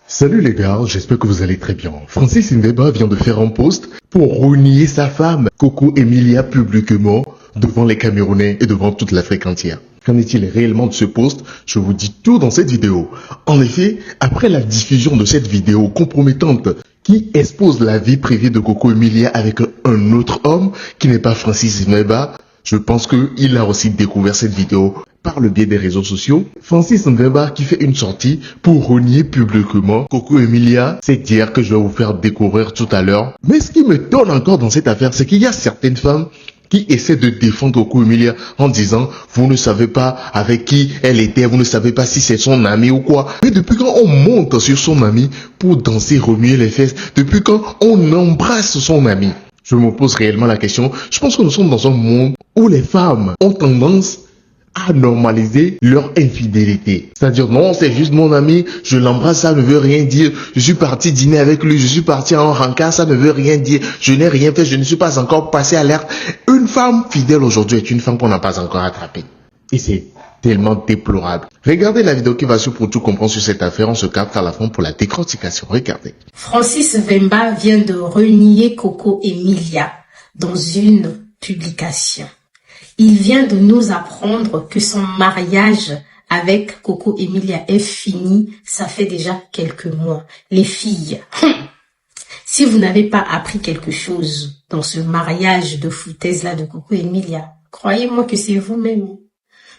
Salut les gars, j'espère que vous allez très bien. Francis Ndeba vient de faire un post pour renier sa femme, Coco Emilia, publiquement devant les Camerounais et devant toute l'Afrique entière. Qu'en est-il réellement de ce post? Je vous dis tout dans cette vidéo. En effet, après la diffusion de cette vidéo compromettante qui expose la vie privée de Coco Emilia avec un autre homme qui n'est pas Francis Ndeba, je pense qu'il a aussi découvert cette vidéo par le biais des réseaux sociaux. Francis Ndeba qui fait une sortie pour renier publiquement Coco Emilia, c'est dire que je vais vous faire découvrir tout à l'heure. Mais ce qui me donne encore dans cette affaire, c'est qu'il y a certaines femmes qui essaient de défendre Coco Emilia en disant « Vous ne savez pas avec qui elle était, vous ne savez pas si c'est son ami ou quoi. » Mais depuis quand on monte sur son ami pour danser, remuer les fesses, depuis quand on embrasse son ami? Je me pose réellement la question. Je pense que nous sommes dans un monde où les femmes ont tendance à normaliser leur infidélité. C'est-à-dire, non, c'est juste mon ami, je l'embrasse, ça ne veut rien dire. Je suis parti dîner avec lui, je suis parti en rencard, ça ne veut rien dire. Je n'ai rien fait, je ne suis pas encore passé à l'acte. Une femme fidèle aujourd'hui est une femme qu'on n'a pas encore attrapée. Et c'est tellement déplorable. Regardez la vidéo qui va suivre pour tout comprendre sur cette affaire. On se capte à la fin pour la décortication. Regardez. Francis Ndeba vient de renier Coco Emilia dans une publication. Il vient de nous apprendre que son mariage avec Coco Emilia est fini. Ça fait déjà quelques mois. Les filles, si vous n'avez pas appris quelque chose dans ce mariage de foutaise-là de Coco Emilia, croyez-moi que c'est vous-même.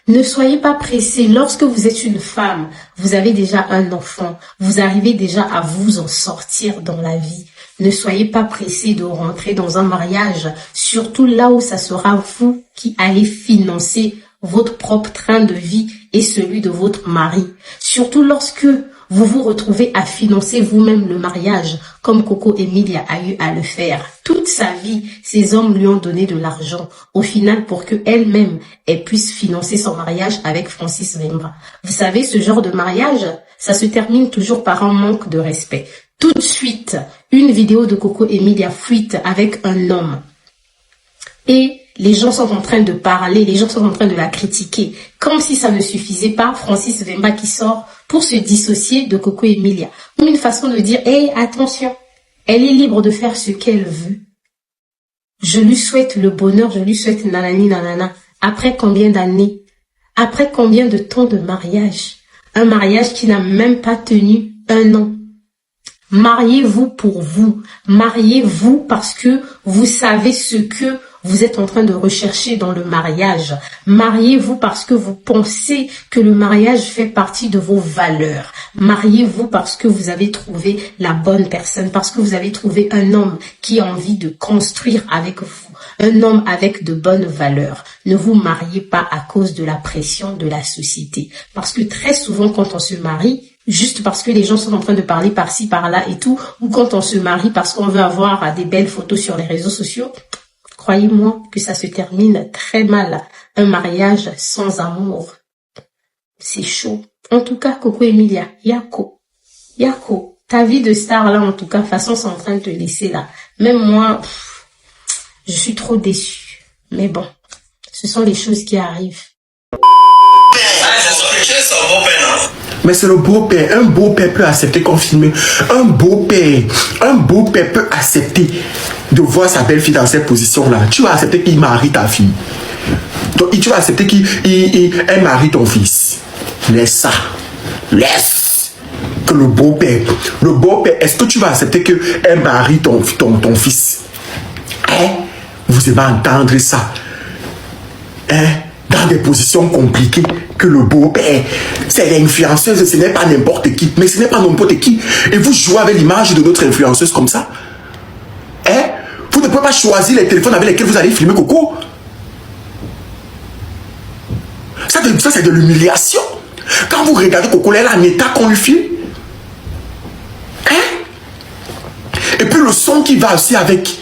Ne soyez pas pressés. Lorsque vous êtes une femme, vous avez déjà un enfant, vous arrivez déjà à vous en sortir dans la vie. Ne soyez pas pressés de rentrer dans un mariage, surtout là où ça sera vous qui allez financer votre propre train de vie et celui de votre mari. Surtout lorsque vous vous retrouvez à financer vous-même le mariage, comme Coco Emilia a eu à le faire. Toute sa vie, ces hommes lui ont donné de l'argent, au final pour qu'elle-même puisse financer son mariage avec Francis Ndeba. Vous savez, ce genre de mariage, ça se termine toujours par un manque de respect. Tout de suite, une vidéo de Coco Emilia fuite avec un homme. Et les gens sont en train de parler, les gens sont en train de la critiquer. Comme si ça ne suffisait pas, Francis Ndeba qui sort pour se dissocier de Coco Emilia. Comme une façon de dire, hey, attention, elle est libre de faire ce qu'elle veut. Je lui souhaite le bonheur, je lui souhaite nanani nanana. Après combien d'années? Après combien de temps de mariage? Un mariage qui n'a même pas tenu 1 an. Mariez-vous pour vous. Mariez-vous parce que vous savez ce que vous êtes en train de rechercher dans le mariage. Mariez-vous parce que vous pensez que le mariage fait partie de vos valeurs. Mariez-vous parce que vous avez trouvé la bonne personne, parce que vous avez trouvé un homme qui a envie de construire avec vous, un homme avec de bonnes valeurs. Ne vous mariez pas à cause de la pression de la société. Parce que très souvent, quand on se marie, juste parce que les gens sont en train de parler par-ci, par-là et tout, ou quand on se marie parce qu'on veut avoir des belles photos sur les réseaux sociaux, croyez-moi que ça se termine très mal. Un mariage sans amour, c'est chaud. En tout cas, Coco Emilia, Yako, ta vie de star là, en tout cas, façon, c'est en train de te laisser là. Même moi, je suis trop déçue. Mais bon, ce sont les choses qui arrivent. Mais c'est le beau-père. Un beau-père peut accepter qu'on filme. Un beau-père peut accepter de voir sa belle-fille dans cette position-là. Tu vas accepter qu'il marie ta fille. Donc, tu vas accepter qu'elle marie ton fils. Laisse ça. Laisse. Que le beau-père, est-ce que tu vas accepter qu'elle marie ton fils? Hein? Vous aimez entendre ça? Hein? Dans des positions compliquées, que le beau-père, c'est l'influenceuse, ce n'est pas n'importe qui, mais ce n'est pas n'importe qui. Et vous jouez avec l'image de notre influenceuse comme ça. Hein? Vous ne pouvez pas choisir les téléphones avec lesquels vous allez filmer Coco. Ça c'est de l'humiliation. Quand vous regardez Coco, elle est en état qu'on lui filme. Hein? Et puis le son qui va aussi avec.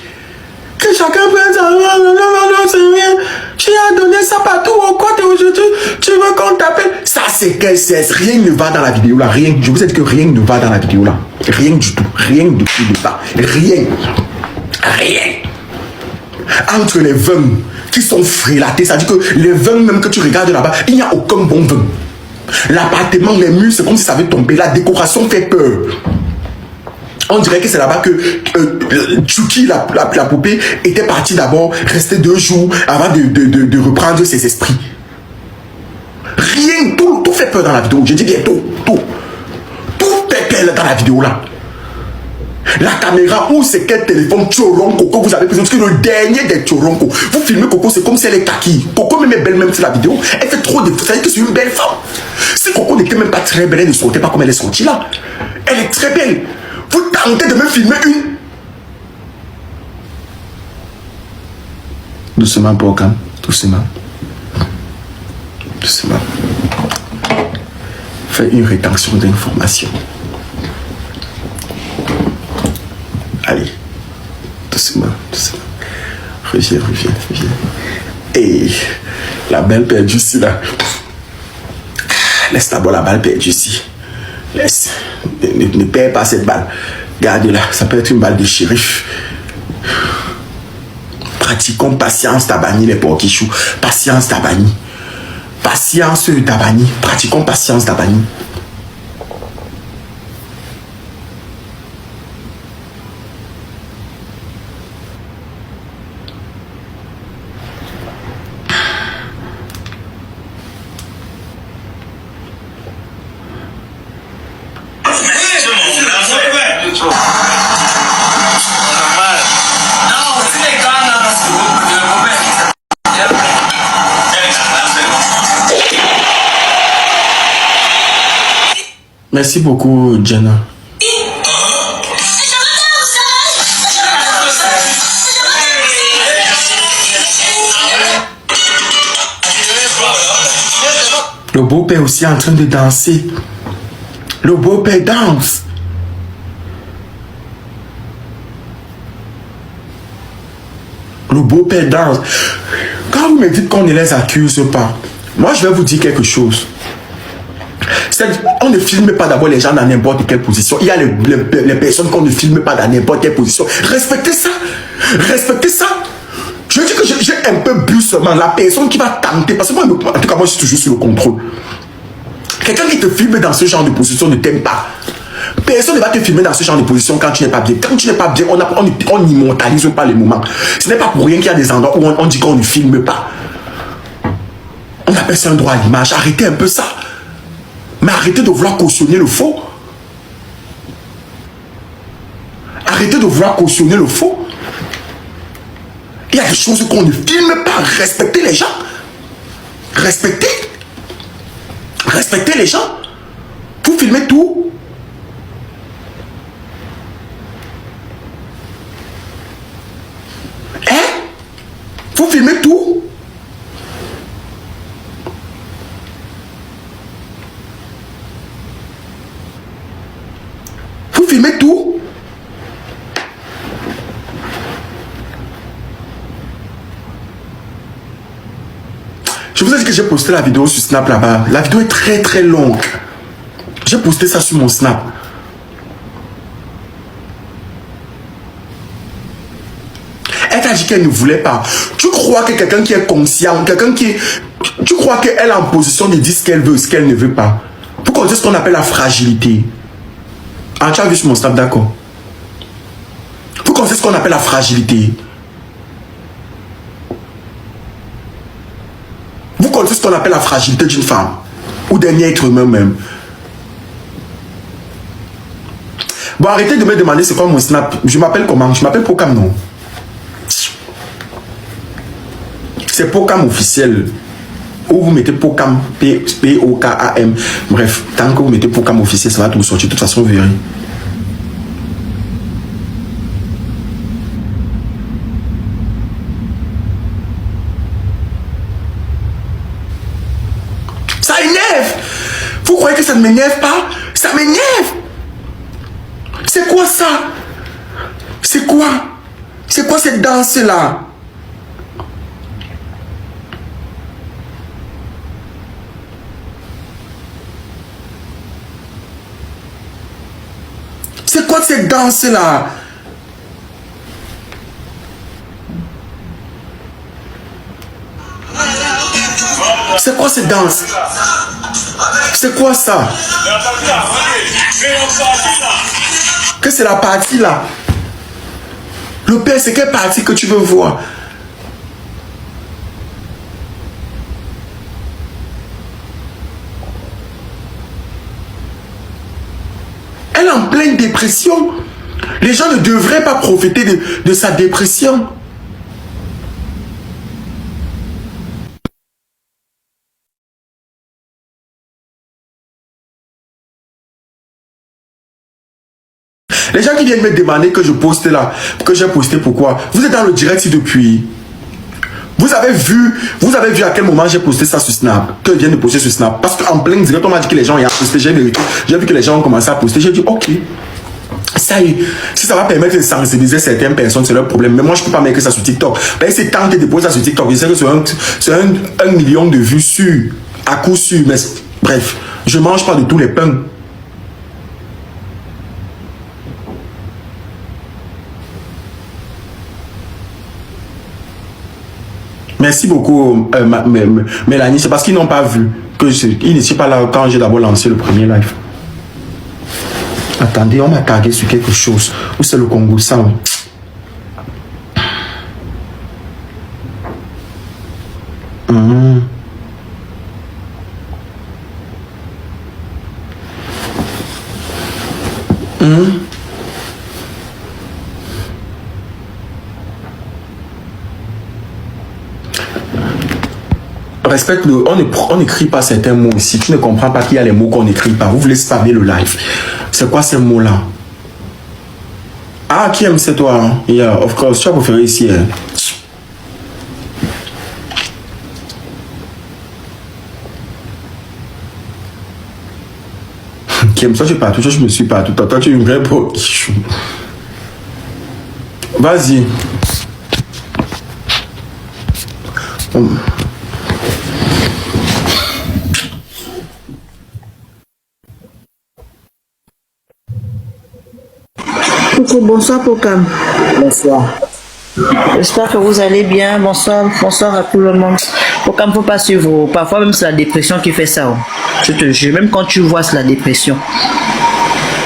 Que chacun prenne sa main, non, c'est rien. Tu as donné ça partout au côté aujourd'hui. Tu veux qu'on t'appelle? Ça, c'est que rien ne va dans la vidéo là. Rien. Je vous ai dit que rien ne va dans la vidéo là. Rien du tout. Rien de tout ne va. Rien. Entre les vins qui sont frélatés, c'est-à-dire que les vins même que tu regardes là-bas, il n'y a aucun bon vin. L'appartement, les murs, c'est comme si ça avait tombé. La décoration fait peur. On dirait que c'est là-bas que Chucky, la poupée, était partie d'abord, rester 2 jours avant de reprendre ses esprits. Rien, tout fait peur dans la vidéo. Je dis bien tout fait peur dans la vidéo là. La caméra ou c'est quel téléphone Tchoronko que vous avez pris, parce que le dernier des Tchoronko, vous filmez Coco, c'est comme si elle est kaki. Coco même est belle même sur la vidéo, elle fait trop de... Vous savez que c'est une belle femme. Si Coco n'était même pas très belle, elle ne sortait pas comme elle est sortie là. Elle est très belle. Vous tentez de me filmer une... Doucement, Pocam. Doucement. Doucement. Fais une rétention d'informations. Allez. Doucement, doucement. Reviens. Et la balle perdue ici là. Laisse d'abord la balle perdue ici. Laisse. Ne perds pas cette balle. Gardez-la. Ça peut être une balle de shérif. Pratiquons patience Tabani les porquichous. Patience Tabani. Patience Tabani. Pratiquons patience Tabani. Merci beaucoup, Jenna. Le beau-père aussi est en train de danser. Le beau-père danse. Le beau-père danse. Quand vous me dites qu'on ne les accuse pas, moi je vais vous dire quelque chose. On ne filme pas d'abord les gens dans n'importe quelle position. Il y a les personnes qu'on ne filme pas dans n'importe quelle position. Respectez ça. Respectez ça. Je dis que j'ai un peu bu seulement. La personne qui va tenter, parce que moi, en tout cas, moi, je suis toujours sur le contrôle. Quelqu'un qui te filme dans ce genre de position ne t'aime pas. Personne ne va te filmer dans ce genre de position quand tu n'es pas bien. Quand tu n'es pas bien, on n'immortalise pas les moments. Ce n'est pas pour rien qu'il y a des endroits où on dit qu'on ne filme pas. On appelle ça un droit à l'image. Arrêtez un peu ça. Mais arrêtez de vouloir cautionner le faux. Arrêtez de vouloir cautionner le faux. Il y a des choses qu'on ne filme pas. Respectez les gens. Respectez. Respectez les gens. Vous filmez tout. Hein? Vous filmez tout. Vous filmez tout. Je vous ai dit que j'ai posté la vidéo sur Snap là-bas. La vidéo est très très longue. J'ai posté ça sur mon Snap. Elle t'a dit qu'elle ne voulait pas. Tu crois que quelqu'un qui est conscient, quelqu'un qui est... Tu crois qu'elle est en position de dire ce qu'elle veut, ce qu'elle ne veut pas. Pour qu'on dise ce qu'on appelle la fragilité. Ah, tu as vu sur mon Snap, d'accord. Pour qu'on dise ce qu'on appelle la fragilité. Vous connaissez ce qu'on appelle la fragilité d'une femme ou d'un être humain même. Bon, arrêtez de me demander c'est quoi mon Snap. Je m'appelle comment? Je m'appelle Pocam, non? C'est Pocam officiel. Ou vous mettez Pocam, P-O-K-A-M. Bref, tant que vous mettez Pocam officiel, ça va tout sortir. De toute façon, vous verrez. Ça énerve. Vous croyez que ça ne m'énerve pas? Ça m'énerve. C'est quoi ça? C'est quoi? C'est quoi cette danse-là? C'est quoi cette danse-là? C'est quoi cette danse? C'est quoi ça? Que c'est la partie là. Le père, c'est quelle partie que tu veux voir? Elle est en pleine dépression. Les gens ne devraient pas profiter de sa dépression. Les gens qui viennent me demander que je poste là, que j'ai posté pourquoi? Vous êtes dans le direct depuis. Vous avez vu à quel moment j'ai posté ça sur Snap, que je viens de poster sur Snap. Parce qu'en plein direct, on m'a dit que les gens y ont posté. J'ai vu que les gens ont commencé à poster. J'ai dit, ok, ça y est, si ça va permettre de sensibiliser certaines personnes, c'est leur problème. Mais moi, je ne peux pas mettre ça sur TikTok. Ben, c'est tenté de poser ça sur TikTok. Je sais que c'est un million de vues sûres, à coup sûr. Mais bref, je ne mange pas de tous les pains. Merci beaucoup, Mélanie. C'est parce qu'ils n'ont pas vu ils n'étaient pas là quand j'ai d'abord lancé le premier live. Attendez, on m'a tagué sur quelque chose. Où c'est le Congo ça? Respecte-le, on n'écrit pas certains mots ici. Tu ne comprends pas qu'il y a les mots qu'on n'écrit pas. Vous voulez spammer le live. C'est quoi ces mots-là? Ah, qui aime c'est toi? Hein? Yeah, of course. Tu as préféré ici. Hein? Qui aime ça, je suis partout. Je me suis partout. Toi, tu es une vraie boquichou. Vas-y. Bonsoir Pokam. Bonsoir. J'espère que vous allez bien. Bonsoir à tout le monde. Pokam, faut pas suivre. Parfois même c'est la dépression qui fait ça. Je te jure, même quand tu vois c'est la dépression.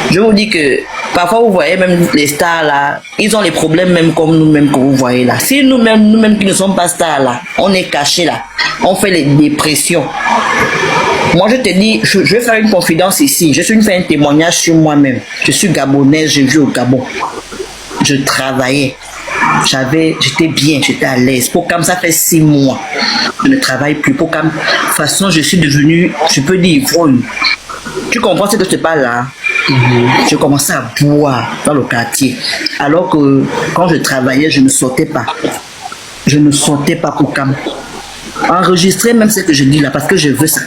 Je vous dis que parfois vous voyez même les stars là, ils ont les problèmes même comme nous-mêmes que vous voyez là. Si nous-mêmes qui ne sommes pas stars là, on est cachés là, on fait les dépressions. Moi, je te dis, je vais faire une confidence ici. Je suis fait un témoignage sur moi-même. Je suis gabonaise, j'ai vu au Gabon. Je travaillais. J'étais bien, j'étais à l'aise. Pokam, ça fait 6 mois. Je ne travaille plus. Pokam, de toute façon, je suis devenue, je peux dire, ivrogne. Tu comprends ce que je te parle là? Je commençais à boire dans le quartier. Alors que quand je travaillais, je ne sortais pas. Je ne sortais pas, Pokam. Enregistrer même ce que je dis là, parce que je veux ça.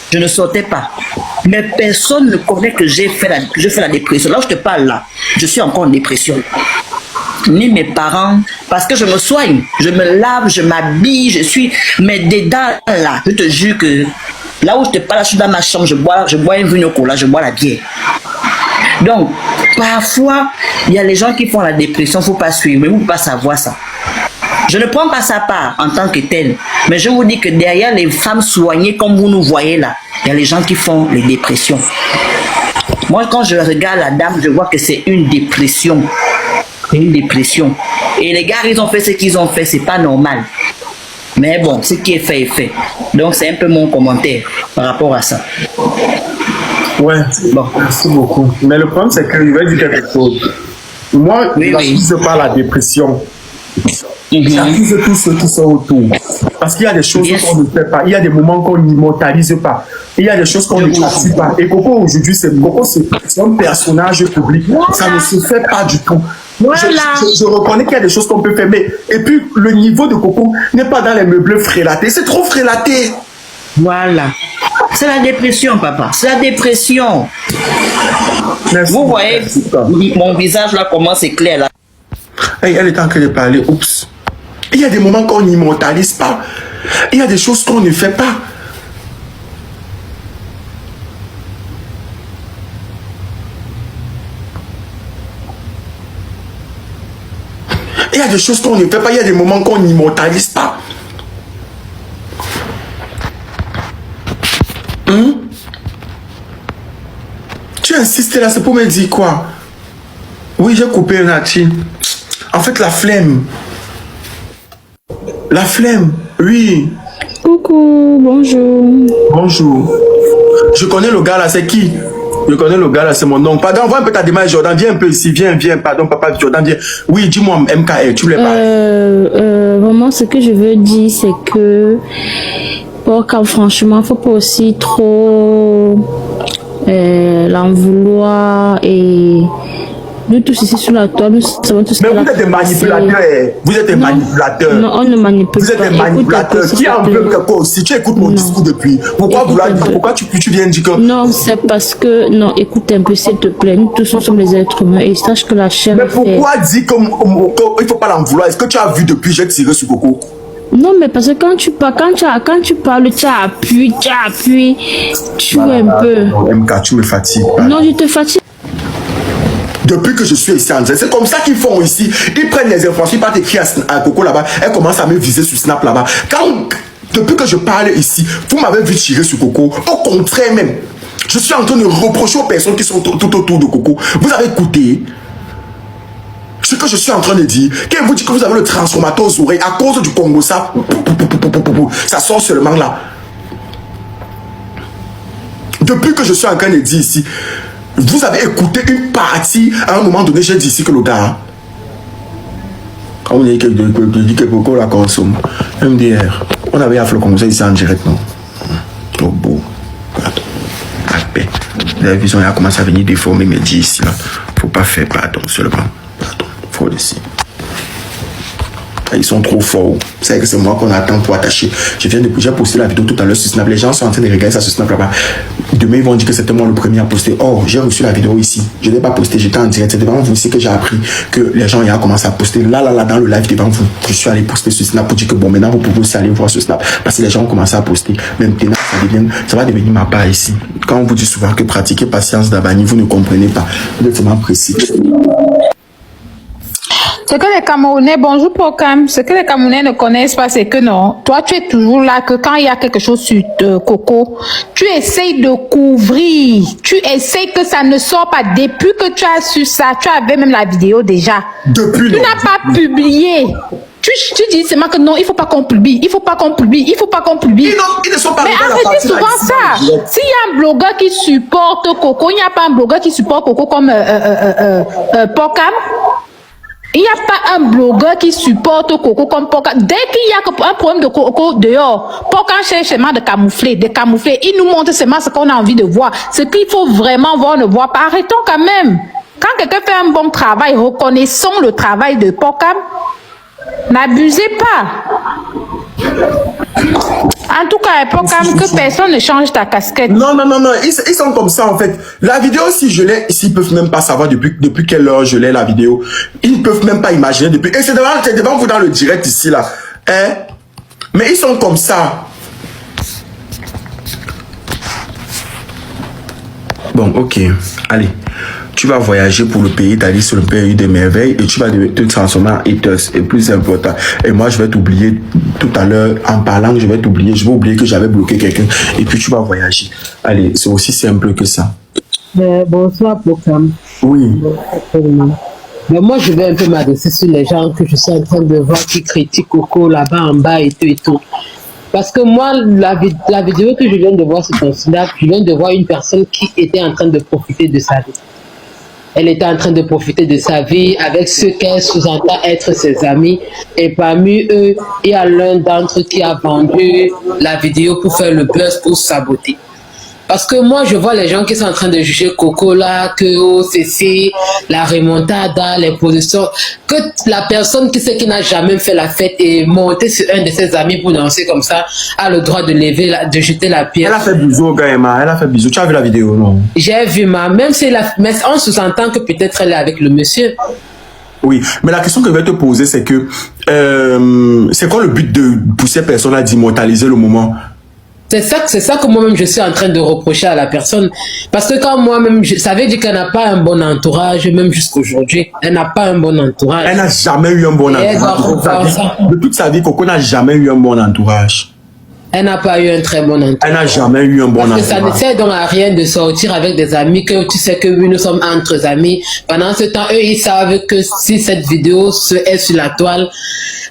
Je ne sortais pas. Mais personne ne connaît que je fais la dépression. Là où je te parle là, je suis encore en dépression. Ni mes parents, parce que je me soigne. Je me lave, je m'habille, je suis... Mais dedans là, je te jure que... Là où je te parle, je suis dans ma chambre, je bois un vino cola, je bois la bière. Donc, parfois, il y a les gens qui font la dépression, il ne faut pas suivre, mais vous ne pouvez pas savoir ça. Je ne prends pas sa part en tant que telle, mais je vous dis que derrière les femmes soignées comme vous nous voyez là, il y a les gens qui font les dépressions. Moi, quand je regarde la dame, je vois que c'est une dépression. C'est une dépression. Et les gars, ils ont fait ce qu'ils ont fait, c'est pas normal. Mais bon, ce qui est fait est fait. Donc, c'est un peu mon commentaire par rapport à ça. Ouais, bon, merci beaucoup. Mais le problème, c'est que je vais dire quelque chose. Moi, je n'accuse pas la dépression. J'accuse tous ceux qui sont autour. Parce qu'il y a des choses qu'on ne fait pas. Il y a des moments qu'on n'immortalise pas. Il y a des choses qu'on ne pratique pas. Et Coco, aujourd'hui, c'est un personnage public. Ça ne se fait pas du tout. Voilà. Je reconnais qu'il y a des choses qu'on peut faire. Mais, et puis, le niveau de Coco n'est pas dans les meubles frélatés. C'est trop frélaté. Voilà. C'est la dépression, papa. C'est la dépression. Merci. Vous voyez, mon visage là, comment c'est clair là. Hey, elle est en train de parler. Oups. Il y a des moments qu'on n'immortalise pas. Il y a des choses qu'on ne fait pas. Il y a des choses qu'on ne fait pas. Il y a des moments qu'on n'immortalise pas. Tu insistes là, c'est pour me dire quoi? Oui, j'ai coupé Nati. En fait, la flemme. La flemme, oui. Coucou, bonjour. Bonjour. Je connais le gars là, c'est qui? Je connais le gars là, c'est mon oncle. Pardon, envoie un peu ta démarche, Jordan. Viens un peu ici, viens. Pardon, papa, Jordan, viens. Oui, dis-moi, MKR, tu voulais parler. Vraiment, ce que je veux dire, c'est que quand franchement, faut pas aussi trop l'en vouloir et nous tous ici sur la toile, nous savons tous. Mais vous êtes des manipulateurs. Vous êtes des manipulateurs. Non, on ne manipule vous pas. Vous êtes des manipulateurs. Qui a un peu quelque chose? Si tu écoutes mon discours depuis, pourquoi tu viens dire que... Non, c'est parce que... Non, écoute un peu, s'il te plaît. Nous tous, nous sommes des êtres humains et sache que la chair... Mais pourquoi dire qu'il ne faut pas l'en vouloir? Est-ce que tu as vu depuis j'ai tiré sur Coco? Non, mais parce que quand tu parles, tu appuies, tu es un peu... MK, tu me fatigues. Non, je te fatigue. Depuis que je suis ici, c'est comme ça qu'ils font ici. Ils prennent les informations, ils partent écrire à Coco là-bas. Elle commence à me viser sur Snap là-bas. Depuis que je parle ici, vous m'avez vu tirer sur Coco. Au contraire même, je suis en train de reprocher aux personnes qui sont tout autour de Coco. Vous avez écouté ce que je suis en train de dire. Quand vous dites que vous avez le transformateur aux oreilles à cause du Congo, ça sort seulement là. Depuis que je suis en train de dire ici, vous avez écouté une partie, à un moment donné, j'ai dit ici que le gars, quand on dit que Coco la consomme, MDR, on avait affaire comme ça ici en direct, non? Oh beau, pardon, la paix. La vision a commencé à venir déformer mes dits ici, là. Faut pas faire pardon, seulement, pardon, faut laisser. Ils sont trop forts. C'est que c'est moi qu'on attend pour attacher. J'ai posté la vidéo tout à l'heure sur Snap. Les gens sont en train de regarder ça sur Snap là-bas. Demain, ils vont dire que c'était moi le premier à poster. Oh, j'ai reçu la vidéo ici. Je ne l'ai pas posté, j'étais en direct. C'est devant vous ici que j'ai appris que les gens ont commencé à poster. Là, dans le live devant vous. Je suis allé poster sur Snap pour dire que bon, maintenant vous pouvez aussi aller voir sur Snap. Parce que les gens ont commencé à poster. Maintenant, ça va devenir ma part ici. Quand on vous dit souvent que pratiquer patience d'Abani, vous ne comprenez pas. Vous êtes vraiment précis. Ce que les Camerounais, bonjour Procam, ce que les Camerounais ne connaissent pas, c'est que non, toi tu es toujours là, que quand il y a quelque chose sur Coco, tu essayes de couvrir, tu essayes que ça ne sort pas. Depuis que tu as su ça, tu avais même la vidéo déjà. Depuis tu n'as pas publié. Tu dis seulement que non, il faut pas qu'on publie, il faut pas qu'on publie. Ils ne sont pas. Mais arrêtez souvent ça. S'il y a un blogueur qui supporte Coco, il n'y a pas un blogueur qui supporte Coco comme Procam. Il n'y a pas un blogueur qui supporte Coco comme Procam. Dès qu'il y a un problème de Coco dehors, Procam cherche seulement de camoufler. Il nous montre seulement ce qu'on a envie de voir. Ce qu'il faut vraiment voir, on ne voit pas. Arrêtons quand même. Quand quelqu'un fait un bon travail, reconnaissons le travail de Procam. N'abusez pas. En tout cas, Procam, que personne ne change ta casquette. Non, ils sont comme ça en fait. La vidéo, si je l'ai, ils peuvent même pas savoir depuis quelle heure je l'ai la vidéo. Ils ne peuvent même pas imaginer depuis. Et c'est devant vous dans le direct ici là. Hein? Mais ils sont comme ça. Bon, ok. Allez. Tu vas voyager pour le pays, d'aller sur le pays des merveilles et tu vas te transformer en haters. Et plus important. Et moi, je vais t'oublier tout à l'heure en parlant, je vais oublier que j'avais bloqué quelqu'un. Et puis, tu vas voyager. Allez, c'est aussi simple que ça. Bonsoir, Procam. Oui. Mais moi, je vais un peu m'adresser sur les gens que je suis en train de voir qui critiquent Coco là-bas en bas et tout. Parce que moi, la vidéo que je viens de voir sur ton Snap, je viens de voir une personne qui était en train de profiter de sa vie. Elle était en train de profiter de sa vie avec ceux qu'elle sous-entend être ses amis. Et parmi eux, il y a l'un d'entre eux qui a vendu la vidéo pour faire le buzz, pour saboter. Parce que moi, je vois les gens qui sont en train de juger Coco là, que OCC, la remontada, les positions, que la personne qui n'a jamais fait la fête et monter sur un de ses amis pour danser comme ça, a le droit de de jeter la pierre. Elle a fait bisous au gars, Emma. Elle a fait bisous. Tu as vu la vidéo, non? J'ai vu, même si mais on sous-entend que peut-être elle est avec le monsieur. Oui, mais la question que je vais te poser, c'est que c'est quoi le but de pousser personne à d'immortaliser le moment? C'est ça que moi-même je suis en train de reprocher à la personne. Parce que quand moi-même, ça veut dire qu'elle n'a pas un bon entourage, même jusqu'aujourd'hui. Elle n'a pas un bon entourage. Elle n'a jamais eu un bon entourage. De toute sa vie, Coco n'a jamais eu un bon entourage. Elle n'a pas eu un très bon entourage. Elle n'a jamais eu un bon Parce entourage. que ça ne sert donc à rien de sortir avec des amis que tu sais que oui, nous sommes entre amis. Pendant ce temps, eux, ils savent que si cette vidéo est sur la toile,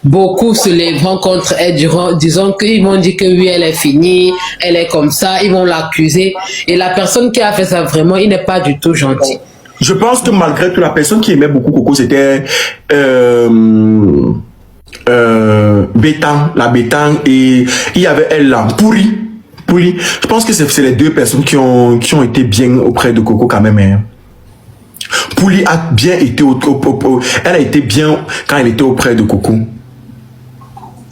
beaucoup se lèveront contre elle, disons qu'ils vont dire que oui, elle est finie, elle est comme ça, ils vont l'accuser. Et la personne qui a fait ça, vraiment, il n'est pas du tout gentil. Je pense que malgré tout, la personne qui aimait beaucoup Coco, c'était Bétan, la Bétan, et il y avait elle là, Pourri. Je pense que c'est les deux personnes qui ont été bien auprès de Coco quand même. Hein. Pourri a bien été elle a été bien quand elle était auprès de Coco.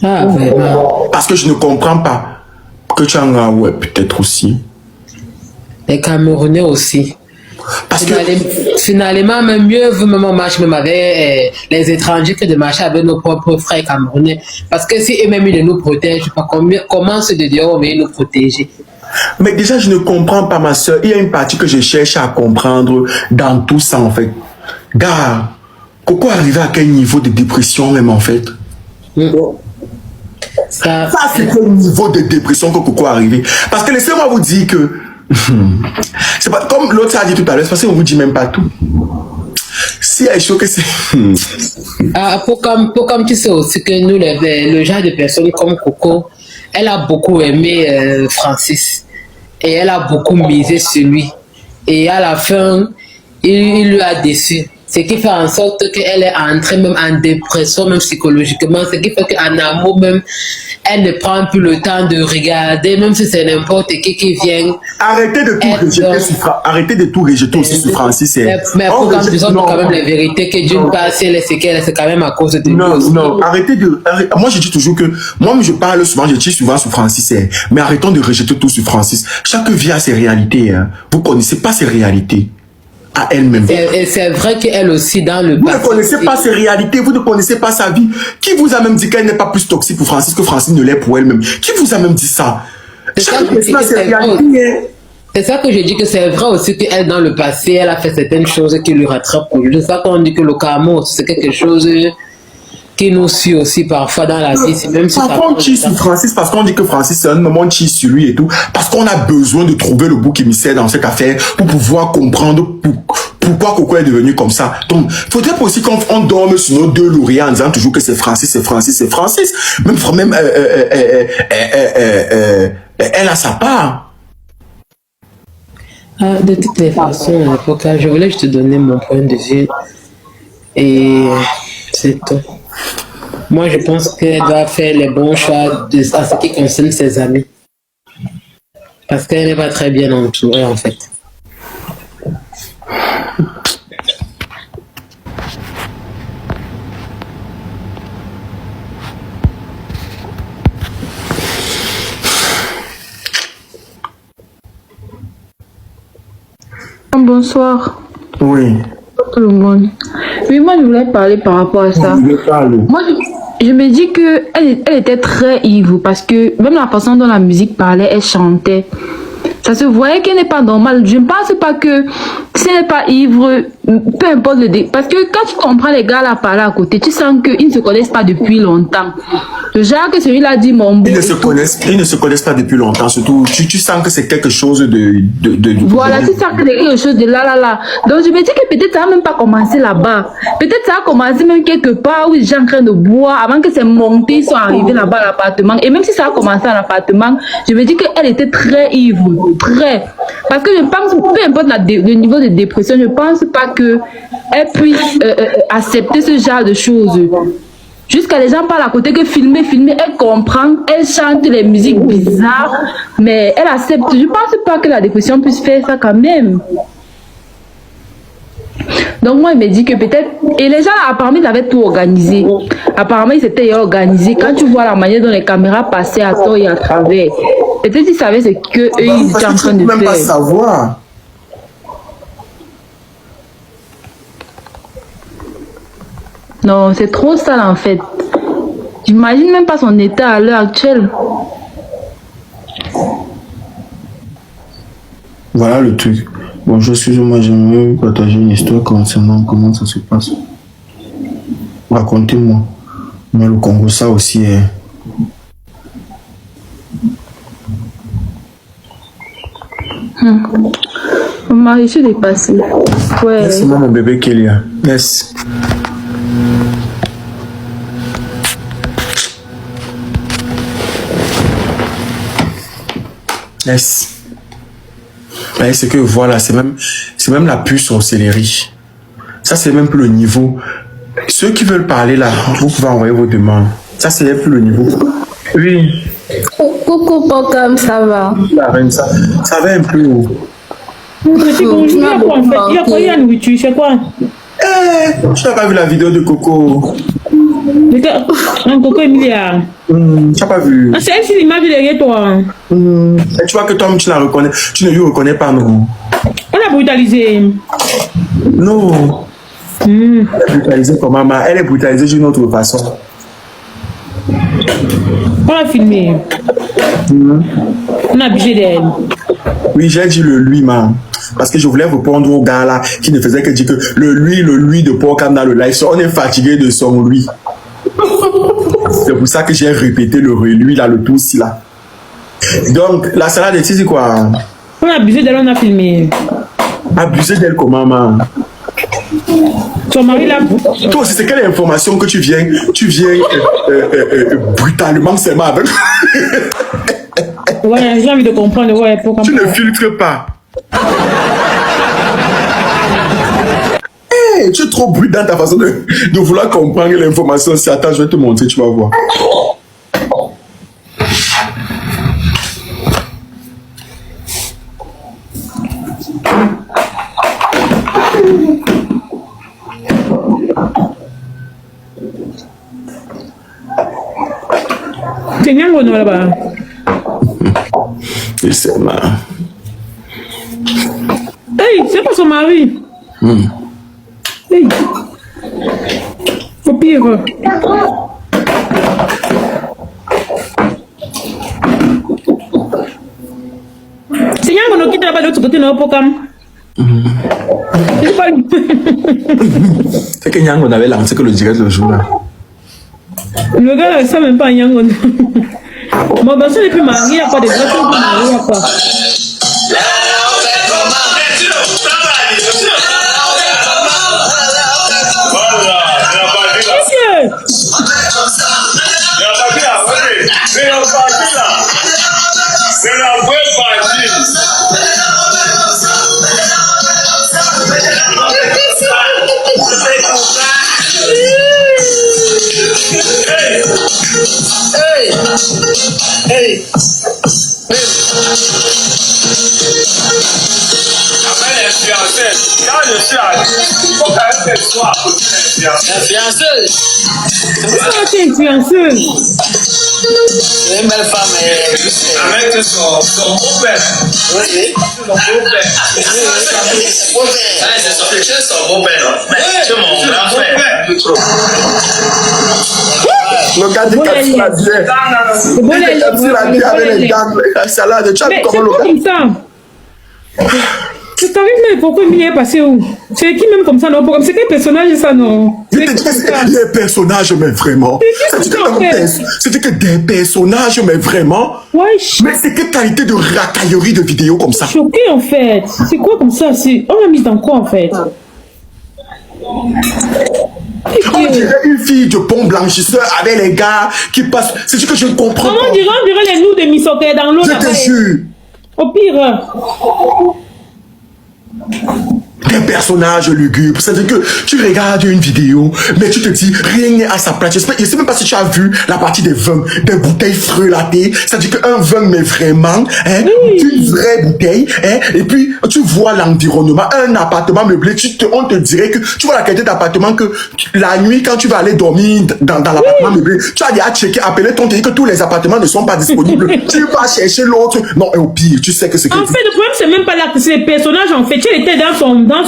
Ah, vraiment. Parce que je ne comprends pas que tu en as, ouais, peut-être aussi. Les Camerounais aussi. Parce que Finalement, même mieux vaut même on marche même avec les étrangers que de marcher avec nos propres frères camerounais. Parce que si eux-mêmes ils ne nous protègent pas, comment se de dire on va nous protéger? Mais déjà, je ne comprends pas, ma soeur. Il y a une partie que je cherche à comprendre dans tout ça, en fait. Gars, Coco arrivait à quel niveau de dépression, même, en fait? Ça c'est quel niveau de dépression que Coco est arrivé? Parce que laissez-moi vous dire que c'est pas comme l'autre a dit tout à l'heure, c'est parce qu'on vous dit même pas tout. Si elle est choquée, c'est. Pour comme tu sais aussi que nous, le genre de personnes comme Coco, elle a beaucoup aimé Francis et elle a beaucoup misé sur lui. Et à la fin, il lui a déçu. Ce qui fait en sorte qu'elle est entrée même en dépression, même psychologiquement. Ce qui fait qu'en amour même, elle ne prend plus le temps de regarder, même si c'est n'importe qui vient. Arrêtez de tout rejeter aussi sur Francis. Mais pour quand disons quand même la vérité, que d'une part, si elle est ce qu'elle est, c'est quand même à cause de lui. Non, arrêtez de. Moi, je dis toujours que. Moi, je parle souvent, je dis souvent sur Francis. Mais arrêtons de rejeter tout sur Francis. Chaque vie a ses réalités. Vous ne connaissez pas ses réalités. À elle-même. Et c'est vrai qu'elle aussi dans le Vous ne connaissez pas ses réalités, vous ne connaissez pas sa vie. Qui vous a même dit qu'elle n'est pas plus toxique pour Francis que Francis ne l'est pour elle-même? Qui vous a même dit ça? Chaque personne a ses réalités. C'est ça que je dis que c'est vrai aussi qu'elle dans le passé, elle a fait certaines choses qui lui rattrapent. C'est ça qu'on dit que le karma, c'est quelque chose qui nous suit aussi parfois dans la vie. Même si parfois on chie sur Francis parce qu'on dit que Francis c'est un moment on chie sur lui et tout. Parce qu'on a besoin de trouver le bouc émissaire dans cette affaire pour pouvoir comprendre pourquoi Coco est devenu comme ça. Donc, il faudrait aussi qu'on dorme sur nos deux lauriers en disant toujours que c'est Francis, c'est Francis, c'est Francis. Même elle a sa part. De toutes les façons, à l'époque, je voulais juste te donner mon point de vue. Et c'est tout. Moi, je pense qu'elle doit faire les bons choix à ce qui concerne ses amis. Parce qu'elle n'est pas très bien entourée, en fait. Bonsoir. Oui. Tout le monde. Oui, moi je voulais parler par rapport à ça. Moi je me dis que elle était très ivre parce que même la façon dont la musique parlait, elle chantait. Ça se voyait qu'elle n'est pas normale. Je ne pense pas que si elle n'est pas ivre, peu importe le dé. Parce que quand tu comprends les gars là parler à côté, tu sens qu'ils ne se connaissent pas depuis longtemps. Le genre que celui-là dit mon beau. Ils ne se connaissent pas depuis longtemps. Surtout, tu sens que c'est quelque chose de voilà, tu sens que c'est quelque chose de là. Donc je me dis que peut-être ça n'a même pas commencé là-bas. Peut-être ça a commencé même quelque part où les gens en train de boire avant que c'est monté, ils sont arrivés là-bas à l'appartement. Et même si ça a commencé à l'appartement, je me dis qu'elle était très ivre. Très. Parce que je pense, peu importe le niveau de dépression, je ne pense pas qu'elle puisse accepter ce genre de choses. Jusqu'à les gens parlent à côté que filmer, elle comprend, elle chante les musiques bizarres, mais elle accepte. Je ne pense pas que la dépression puisse faire ça quand même. Donc moi, il me dit que peut-être... Et les gens, apparemment, ils avaient tout organisé. Apparemment, ils étaient organisés. Quand tu vois la manière dont les caméras passaient à tort et à travers, peut-être ils savaient ce qu'eux, ils étaient en train de faire. Même pas savoir. Non, c'est trop sale en fait. J'imagine même pas son état à l'heure actuelle. Voilà le truc. Bonjour, excusez-moi, j'aimerais partager une histoire concernant comment ça se passe. Racontez-moi. Mais le Congo, ça aussi est... Maman, je suis dépassée. Ouais. Laisse-moi mon bébé Kélia. Laisse. Laisse. Ouais, c'est que voilà, c'est même la puce au céleri. Ça, c'est même plus le niveau. Ceux qui veulent parler là, vous pouvez envoyer vos demandes. Ça, c'est plus le niveau. Oui. Coucou, Pokam, ça va? La reine, ça va un peu haut. Il y a quoi, il y a nourriture, c'est quoi? Tu n'as pas vu la vidéo de Coco? Coco Emilia. Tu n'as pas vu? C'est elle qui m'a vu derrière toi. Et tu vois que toi, tu la reconnais. Tu ne lui reconnais pas, non? On a brutalisé. Non. Elle est brutalisée comme maman. Elle est brutalisée d'une autre façon. On a filmé. On a abusé d'elle. Oui, j'ai dit le lui, man. Parce que je voulais répondre au gars là qui ne faisait que dire que le lui de Pokam dans le live. On est fatigué de son lui. C'est pour ça que j'ai répété le lui là, le tout aussi là. Donc, la salade ici, c'est quoi? On a abusé d'elle, on a filmé. Abusé d'elle comment, man? Ton mari l'a... Toi aussi, c'est quelle information que tu viens brutalement seulement avec? Ouais, j'ai envie de comprendre. Ouais, pourquoi tu ne filtres pas. Hey, tu es trop brut dans ta façon de vouloir comprendre l'information. Si attends, je vais te montrer, tu vas voir. C'est Nyango non là-bas. C'est ma... Hey, c'est pas son mari. Hey. Au pire. C'est Nyango non qui est là-bas de l'autre côté, non, Pokam. C'est que Nyango avait lancé que le direct le jour là. Le gars là, ça même pas Nyango. Mon garçon n'est plus marié, il n'y a pas de garçon qui est marié, il n'y a pas. Hey! Quand je suis à il faut quand même qu'elle soit à côté de l'influenceuse. Pourquoi tu es influenceuse? C'est une belle femme. Avec son beau-père. Oui. Son beau-père. C'est son beau-père. C'est mon grand frère. Le gars dit qu'elle se la bière avec les dents, la salade. Tu as vu comment le gars? C'est t'arrives, mais pourquoi il est passé où? C'est qui même comme ça, non? C'est quel personnage ça, non? Les personnages, mais vraiment. C'était que des personnages, mais vraiment. Ouais. Mais c'est quelle qualité de racaillerie de vidéo comme ça? Choqué en fait. C'est quoi comme ça? On l'a mise dans quoi en fait? On dirait une fille de pont blanchisseur avec les gars qui passent. C'est ce que je ne comprends pas. On dirait les loups de Missoké dans l'eau. Je te jure. Au pire. Des personnages lugubres. C'est-à-dire que tu regardes une vidéo, mais tu te dis, rien n'est à sa place. Je ne sais même pas si tu as vu la partie des vins, des bouteilles frelatées. C'est-à-dire qu'un vin, mais vraiment, hein, une vraie bouteille, hein, et puis tu vois l'environnement, un appartement meublé, on te dirait que tu vois la qualité d'appartement que la nuit, quand tu vas aller dormir dans l'appartement meublé, tu as déjà checké, appelé ton te dit que tous les appartements ne sont pas disponibles. Tu vas chercher l'autre. Non, et au pire, tu sais que c'est que... En fait, le problème, c'est même pas là que c'est le personnage, en fait. Il était dans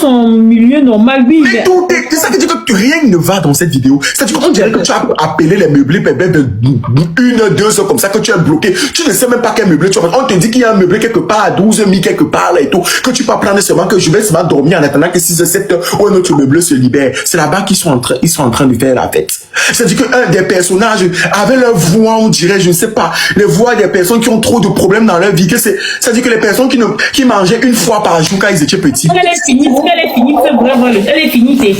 son milieu normal, oui. Mais tout est... C'est ça qui dit que rien ne va dans cette vidéo. C'est-à-dire qu'on dirait que tu as appelé les meublés de 1-2 heures comme ça, que tu es bloqué. Tu ne sais même pas quel meublé tu as. On te dit qu'il y a un meublé quelque part à 12 000 quelque part là et tout. Que tu peux prendre seulement que je vais seulement dormir en attendant que 6 h 7 h où un autre meublé se libère. C'est là-bas qu'ils sont en train de faire la fête. C'est-à-dire qu'un des personnages avait leur voix, on dirait, je ne sais pas, les voix des personnes qui ont trop de problèmes dans leur vie. C'est-à-dire que les personnes qui mangeaient une fois par jour quand ils étaient petits. Elle est finie, c'est vraiment, elle est finie, c'est...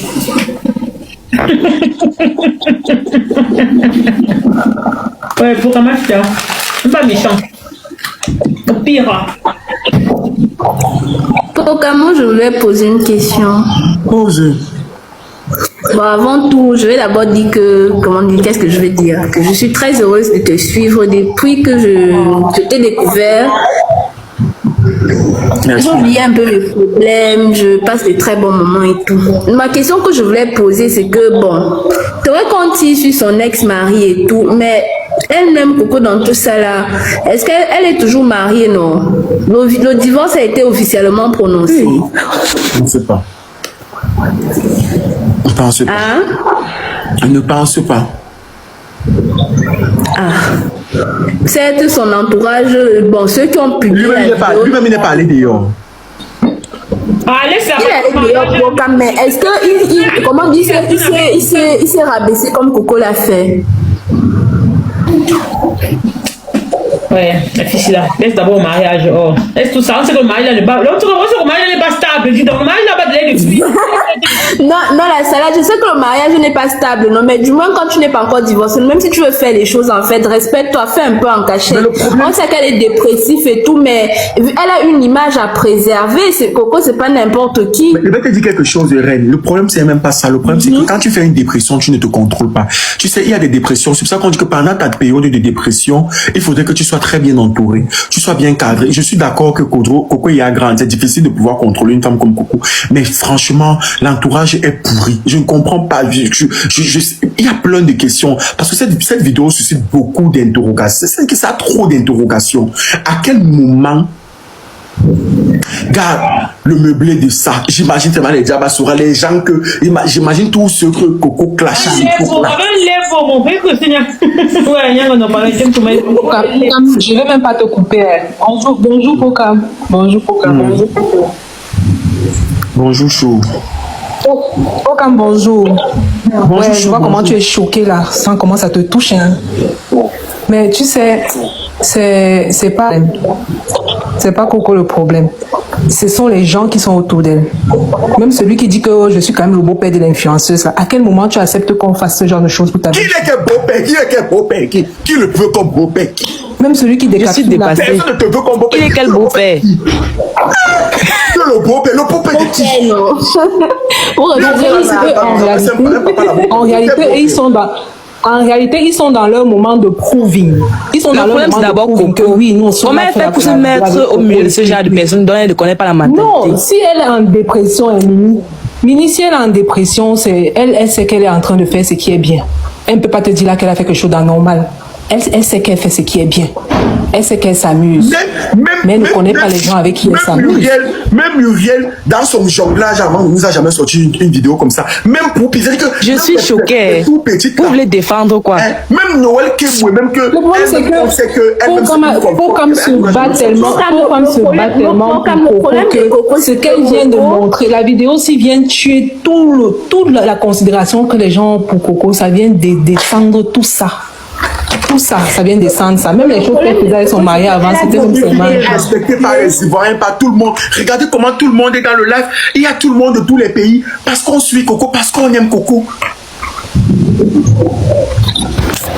Ouais, pour un match, c'est pas méchant. Au pire. Pour Camo, je voulais poser une question. Pose. Bon, avant tout, je vais d'abord dire que, qu'est-ce que je vais dire? Que je suis très heureuse de te suivre depuis que je t'ai découvert. J'ai oublié un peu les problèmes, je passe de très bons moments et tout. Ma question que je voulais poser, c'est que, bon, c'est vrai qu'on tire sur son ex-mari et tout, mais elle-même, Coco, dans tout ça là, est-ce qu'elle est toujours mariée, non? Le divorce a été officiellement prononcé. Je ne sais pas. Je ne pense pas. Hein? Je ne pense pas. Ah. C'est son entourage, bon, ceux qui ont publié lui-même, il n'est pas allé dehors. Allez, ça il est allé dehors, mais est-ce que comment dire, il s'est rabaissé comme Coco l'a fait? Ouais, la fille là, laisse d'abord au mariage. Oh. Laisse tout ça, on sait que le mariage n'est pas. L'autre, on sait que le mariage n'est pas stable. Dis donc, le mariage n'a pas de l'aide. Non, la salade, je sais que le mariage n'est pas stable, non, mais du moins quand tu n'es pas encore divorcé, même si tu veux faire les choses en fait, respecte-toi, fais un peu en cachette. On sait qu'elle est dépressive et tout, mais elle a une image à préserver. Coco, c'est pas n'importe qui. Mais je vais te dire quelque chose, Reine. Le problème, c'est même pas ça. Le problème, c'est que quand tu fais une dépression, tu ne te contrôles pas. Tu sais, il y a des dépressions. C'est pour ça qu'on dit que pendant ta période de dépression, il faudrait que tu sois très bien entouré, tu sois bien cadré. Je suis d'accord que Coco est grand. C'est difficile de pouvoir contrôler une femme comme Coco. Mais franchement, l'entourage est pourri. Je ne comprends pas. Il y a plein de questions. Parce que cette vidéo suscite beaucoup d'interrogations. C'est que ça a trop d'interrogations. À quel moment... Regarde le meublé de ça. J'imagine tellement les Diabasoura, les gens que... J'imagine tous ceux que Coco clash. Je ne vais même pas te couper. Bonjour Pokam. Bonjour Pokam. Bonjour Chou. Pokam, bonjour. Ouais, je vois comment tu es choqué là, sans comment ça te touche. Hein. Mais tu sais, c'est pas Coco le problème. Ce sont les gens qui sont autour d'elle. Même celui qui dit que je suis quand même le beau-père de l'influenceuse. Là. À quel moment tu acceptes qu'on fasse ce genre de choses pour ta vie? Qui est quel beau-père? Qui est quel beau-père? Qui le veut comme beau-père? Même celui qui décapite. Personne ne te veut comme beau-père. Qui est quel beau-père? Le beau-père de qui? En réalité, ils sont dans leur moment de proving. Ils sont dans leur moment de proving que oui, nous sommes. Comment elle fait pour se mettre au milieu de ce genre de personnes dont elle ne connaît pas la mentalité? Non, si elle est en dépression, Mini, si elle est en dépression, elle sait qu'elle est en train de faire ce qui est bien. Elle ne peut pas te dire là qu'elle a fait quelque chose d'anormal. Elle sait qu'elle fait ce qui est bien. Elle sait qu'elle s'amuse. Mais elle ne connaît pas les gens avec qui elle s'amuse. Même Muriel, dans son jonglage avant, ne nous a jamais sorti une vidéo comme ça. Même pour que je suis choquée. Vous voulez défendre quoi? Même Noël Kemwe, même que. Le problème, c'est que pour comme se bat tellement, que ce qu'elle vient de montrer, la vidéo aussi vient tuer toute la considération que les gens ont pour Coco. Ça vient de descendre tout ça. Tout ça, ça vient descendre ça. Même les choses qu'elle faisait avec son mari avant, c'était comme seulement. Respecté par les Ivoiriens, par tout le monde. Regardez comment tout le monde est dans le live. Il y a tout le monde de tous les pays. Parce qu'on suit Coco, parce qu'on aime Coco.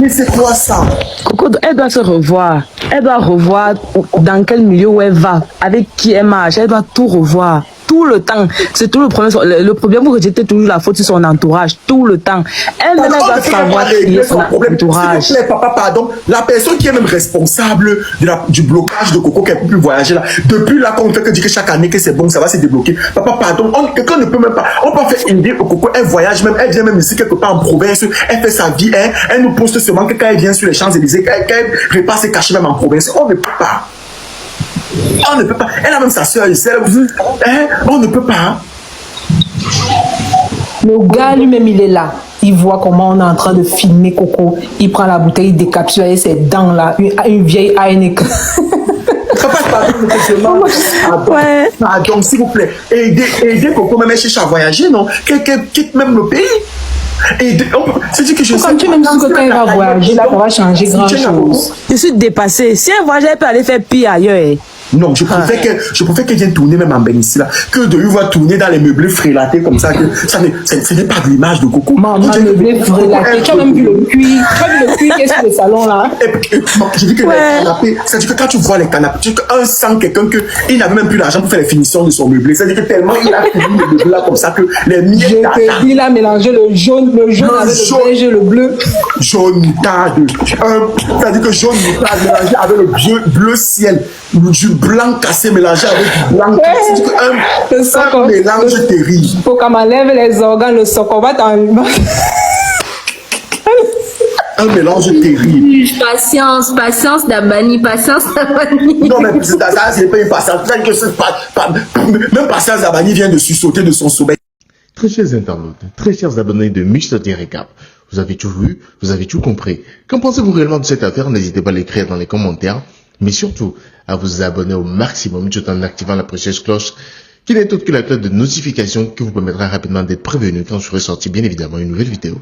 Mais c'est quoi ça? Coco, elle doit se revoir. Elle doit revoir dans quel milieu où elle va, avec qui elle marche. Elle doit tout revoir. Tout le temps. C'est tout le problème. Le problème, vous rejetez toujours la faute sur son entourage. Tout le temps. Elle ne doit savoir qui est son entourage. S'il te plaît, papa, pardon. La personne qui est même responsable du blocage de Coco qui a pu voyager là, depuis là, qu'on fait que dire que chaque année que c'est bon, ça va se débloquer. Papa, pardon. Quelqu'un ne peut même pas. On peut faire une idée au Coco. Elle voyage même. Elle vient même ici quelque part en province. Elle fait sa vie. Elle nous poste seulement que quand elle vient sur les Champs-Élysées, qu'elle prépare ses cachets même en province. On ne peut pas. On ne peut pas. Elle a même sa soeur ici. On ne peut pas. Le gars lui-même, il est là. Il voit comment on est en train de filmer Coco. Il prend la bouteille, il décapsule avec ses dents là, une vieille Heineken. Ouais. Pardon, s'il vous plaît. Aidez Coco même cherche à voyager, non? Quelqu'un quitte même le pays. C'est dit que je sais. Quand tu même si quelqu'un va voyager, là, ça va changer grand chose. Je suis dépassée. Si un voyageur peut aller faire pire ailleurs. Non, je préfère qu'elle vienne tourner même en Bénicie, là, que de lui voir tourner dans les meublés frélatés comme ça, que ce n'est pas de l'image de Coco. Maman, meublé frélaté, tu as même vu le cuir, qui est sur le salon là. J'ai dit que les canapés, c'est-à-dire que quand tu vois les canapés, tu dis qu'un sent quelqu'un qu'il n'avait même plus l'argent pour faire les finitions de son meublé. C'est-à-dire que tellement il a fini le meublé là comme ça que les miettes. Je te dis, il a mélangé le jaune avec le beige et le bleu. Jaune moutarde. C'est-à-dire que jaune moutarde mélangé avec le bleu ciel. Du blanc cassé mélangé avec du blanc cassé. C'est un mélange terrible. Faut qu'on m'enlève les organes, le soc, on va t'en... Un mélange terrible. Patience d'Abani. Non, mais ça, c'est pas une patience. Même patience d'Abani vient de sursauter de son sommeil. Très chers internautes, très chers abonnés de Michel Recap, vous avez tout vu, vous avez tout compris. Qu'en pensez-vous réellement de cette affaire? N'hésitez pas à l'écrire dans les commentaires, mais surtout à vous abonner au maximum tout en activant la précieuse cloche qui n'est autre que la cloche de notification qui vous permettra rapidement d'être prévenu quand je serai sorti bien évidemment une nouvelle vidéo.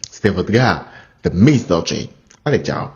C'était votre gars, The Mr. J. Allez, ciao.